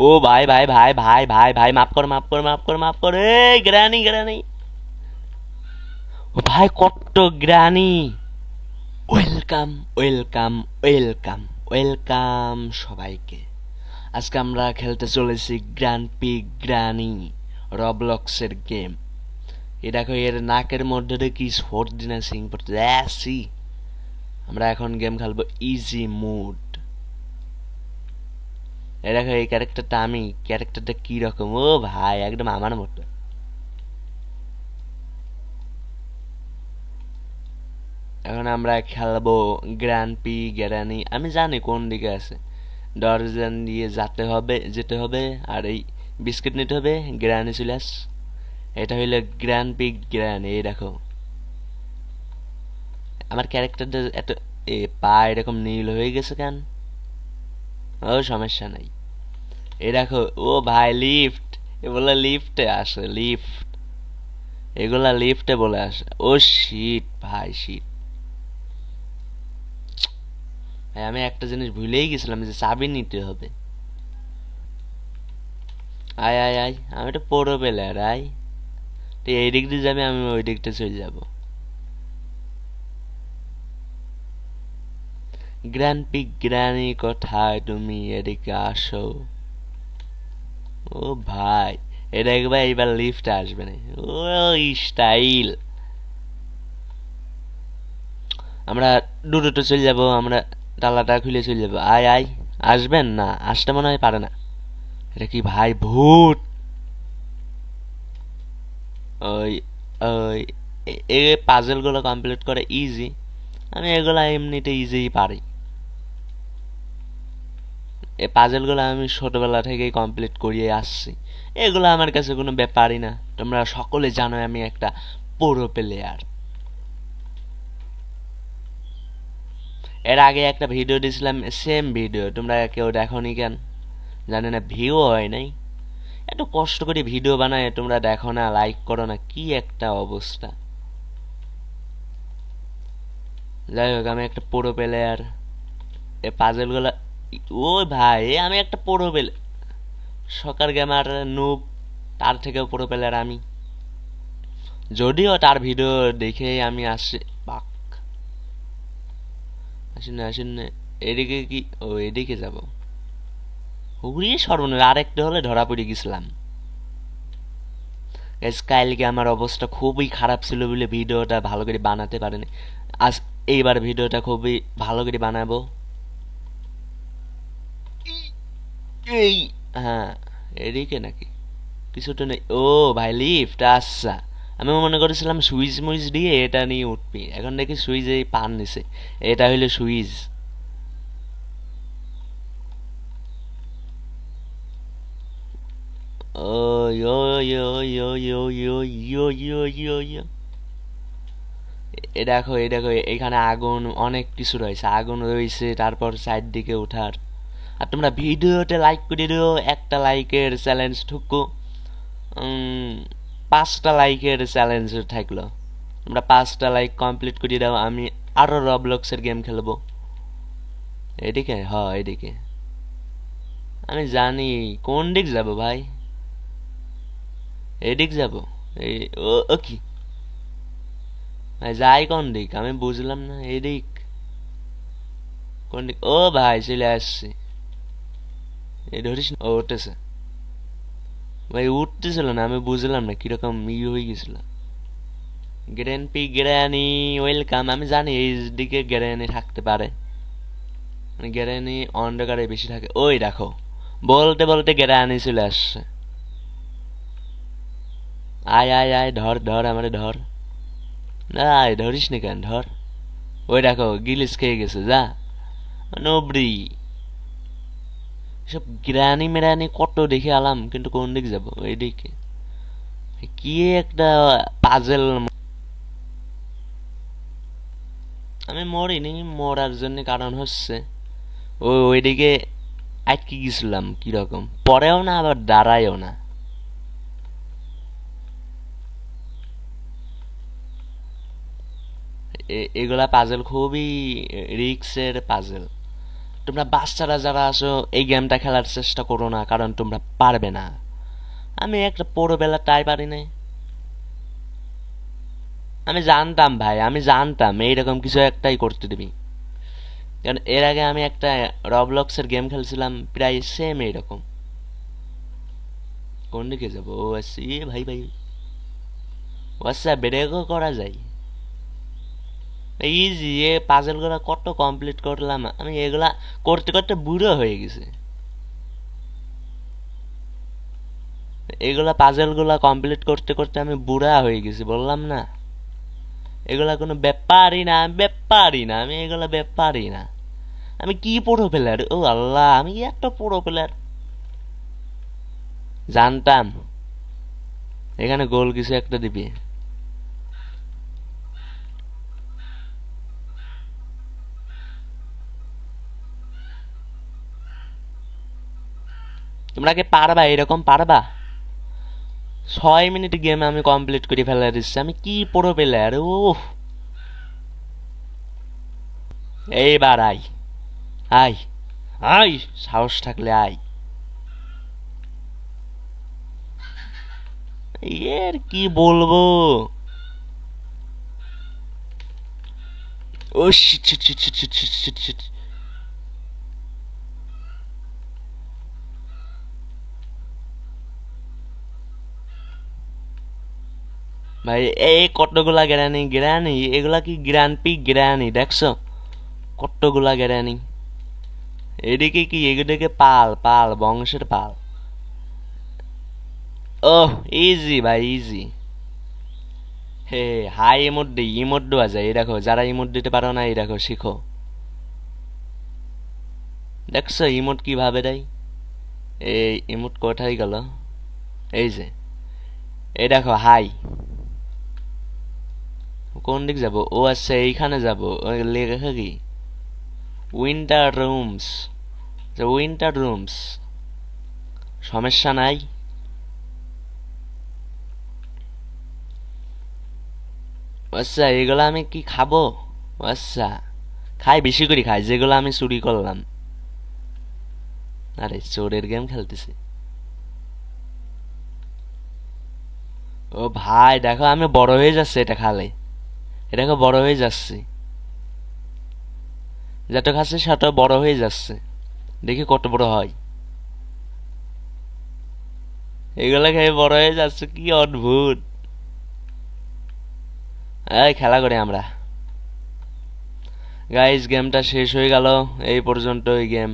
ও ভাই ভাই ভাই ভাই ভাই ভাই, মাফ কর মাফ কর মাফ কর মাফ কর, এই গ্রানি গ্রানি। ও ভাই কত granny. Welcome welcome welcome welcome সবাইকে। আজকে আমরা খেলতে চলেছি গ্র্যান্ড পিগ গ্রানি, রবলক্সের গেম। এ দেখো, এর নাকের মধ্যে দিয়ে কি সর্দি না সিং পড়তে আসি। আমরা এখন গেম খেলবো ইজি মুড। এ দেখো, এই ক্যারেক্টারটা আমি, ক্যারেক্টারটা কি রকম, ও ভাই একদম আমার মতো। এখন আমরা খেলবো গ্র্যান্ড পি গ্যারানি। আমি জানি কোন দিকে আছে, দরজান দিয়ে যেতে হবে, আর এই বিস্কিট নিতে হবে, গ্র্যানি চলে আস। এটা হইলো গ্র্যান্ড পি গ্র্যানি। এই দেখো আমার ক্যারেক্টারটা এত পা এরকম নীল হয়ে গেছে কেন? ও সমস্যা নাই। এই দেখো, ও ভাই লিফট, এ বলে লিফটে আসে, লিফট এগুলা লিফটে বলে আসে। ও শিট ভাই শিট। ভাই আমি একটা জিনিস ভুলেই গেছিলাম, যে চাবি নিতে হবে। আয় আয় আয়, আমি তো পড়ো প্লেয়ার, আয়। তুই এই দিক দিয়ে যাবি, আমি ওই দিকটা চলে যাব। গ্র্যান্ড পিগ গ্র্যানি কোথায় তুমি, এদিকে আসো। ও ভাই, এটা একবার এইবার লিফট আসবে না। ও স্টাইল। আমরা দুটো চলে যাব, আমরা তালাটা খুলে চলে যাব। আয় আয়, আসবেন না? আসতে মনে হয় পারে না। এটা কি ভাই, ভূত? ওই ওই এই পাজেল গুলো কমপ্লিট করে ইজি। আমি এগুলা এমনিতে ইজি পারি। এই পাজেল গুলো আমি ছোটবেলা থেকেই কমপ্লিট করিয়ে আসছি। এগুলো আমার কাছে কোনো ব্যাপারই না। তোমরা সকলে জানো আমি একটা প্রো প্লেয়ার। এর আগে একটা ভিডিও দিয়েছিলাম, সেম ভিডিও, তোমরা কেউ দেখোনি কেন জানি না, ভিউ হয় নাই। এত কষ্ট করে ভিডিও বানায়, তোমরা দেখো না, লাইক করো না, কি একটা অবস্থা। যাই হোক, আমি একটা প্রো প্লেয়ার। এ পাজেল গুলা, ওই ভাই আমি একটা প্রো প্লেয়ার, সকার গেমার নুব, তার থেকেও প্রো প্লেয়ার আমি। যদিও তার ভিডিও দেখে আমি আসি। পাক, আসেন না আসেন না। এদিকে কি, ও এদিকে যাব? হুড়ি সর্বনাশ, আরেকটা হলে ধরা পড়ে গেছিলাম। কালকে আমার অবস্থা খুবই খারাপ ছিল বলে ভিডিওটা ভালো করে বানাতে পারিনি। আজ এইবার ভিডিওটা খুবই ভালো করে বানাবো। এই, হ্যাঁ, এদিকে নাকি কিছু তো নেই। ও ভাই লিফট, আচ্ছা। আমি মনে করেছিলাম সুইচ মুইচ দিয়ে এটা নিয়ে উঠবি, এখন দেখি সুইচ এই পান নিছে। এটা হইলো সুইচ। ওই ওই ওই ওই ওই ওই ওই ওই ওই ওই। এ দেখো এ দেখো, এখানে আগুন অনেক কিছু রয়েছে, আগুন রয়েছে, তারপর সাইড দিকে ওঠার। আর তোমরা ভিডিওতে লাইক করে দিও, একটা লাইকের চ্যালেঞ্জ ঠুকু। 5টা লাইকের চ্যালেঞ্জ থাকলো। তোমরা 5টা লাইক কমপ্লিট করে দাও, আমি আরো রবলক্সের গেম খেলবো। এদিকে, হ এদিকে। আমি জানি কোন দিক যাব ভাই, এদিক যাব। এই, ও ও কি ভাই, যাই কোন দিক আমি বুঝলাম না। এদিক কোন দিক? ও ভাই চলে আসছি। এই ধরিস না, ও উঠতেছে। ভাই উঠতেছিল না, আমি বুঝলাম না কিরকম হয়ে গেছিল। Grand granny welcome. আমি জানি এই দিকে গ্রানি থাকতে পারে, মানে গ্রানি অন্ধকারে বেশি থাকে। ওই দেখো, বলতে বলতে গ্রানি চলে আসছে। আয় আয় আয়, ধর ধর আমারে ধর। না ধরিস নি কেন, ধর। ওই দেখো গিলিস খেয়ে গেছে, যা নবরি। সব গ্রানি মেরানি কত দেখে আলাম, কিন্তু কোন দিক যাবো? ওই দিকে কি একটা পাজেল। আমি মরিনি, মরার জন্য কারণ হচ্ছে ওইদিকে আটকে গেছিলাম কিরকম, পরেও না আবার দাঁড়ায়ও না। এগুলা পাজেল খুবই রিক্সের পাজেল। তোমরা বাচ্চারা যারা আছো এই গেমটা খেলার চেষ্টা করো না, কারণ তোমরা পারবে না। আমি একটা পড়োবেলা টাই পারি নাই। আমি জানতাম ভাই, আমি জানতাম এইরকম কিছু একটাই করতে দিবি, কারণ এর আগে আমি একটা রবলক্সের গেম খেলছিলাম প্রায় সেম এইরকম। কোন দিকে যাবো? ও আচ্ছা, ভাই ভাই, ও আচ্ছা, ব্রেকও করা যায়। ইজি, এ পাজেল গুলা কত কমপ্লিট করলাম আমি, এগুলা করতে করতে বুড়ো হয়ে গেছে। এগুলা পাজেল গুলা কমপ্লিট করতে করতে আমি বুড়া হয়ে গেছি, বললাম না। এগুলা কোনো ব্যাপারই না, ব্যাপারই না, আমি এগুলা ব্যাপারই না। আমি কি প্রো প্লেয়ার, ও আল্লাহ, আমি এত প্রো প্লেয়ার। জানতাম এখানে গোল কিছু একটা দিবি। তোমরা কি পারবা? এরকম পারবা? 6 মিনিট গেম আমি কমপ্লিট করে ফেলা দিচ্ছি, আমি কি প্রো প্লেয়ার। ও এইবার আই, আই, আই, সাহস থাকলে আই। এর কি বলবো। ও shit shit shit shit shit shit shit shit. ভাই এই কতগুলা গ্রানি, গ্রানি এগুলা কি গ্রানপি গ্রানি দেখছো? কতগুলা গ্রানি। এদিকে কি, এদিকে পাল, পাল বংশের পাল। ওহ, ইজি ভাই, ইজি। হে, হাই ইমোট দিই, ইমোট দেওয়া যায়, এই দেখো, যারা ইমোট দিতে পারো না এই দেখো, শিখো। দেখছো ইমোট কিভাবে দেয়? এই ইমোট কোথায় গেল? এই যে, এই দেখো হাই। কোন দিক যাব? ও আচ্ছা, এইখানে যাব। লেখা কি? Winter rooms. উইন্টার রুমস, সমস্যা নাই। আচ্ছা, এগুলো আমি কি খাবো? আচ্ছা, খাই, বেশি করে খাই যেগুলো আমি চুরি করলাম। আরে চোরের গেম খেলতেছি। ও ভাই দেখো, আমি বড় হয়ে যাচ্ছে এটা খালে। এটা দেখো বড় হয়ে যাচ্ছে, যত খাচ্ছে সেত বড় হয়ে যাচ্ছে। দেখি কত বড় হয়। এগুলো খেয়ে বড় হয়ে যাচ্ছে, কি অদ্ভুত। এই খেলা করি আমরা। গাইস, গেমটা শেষ হয়ে গেল, এই পর্যন্ত এই গেম।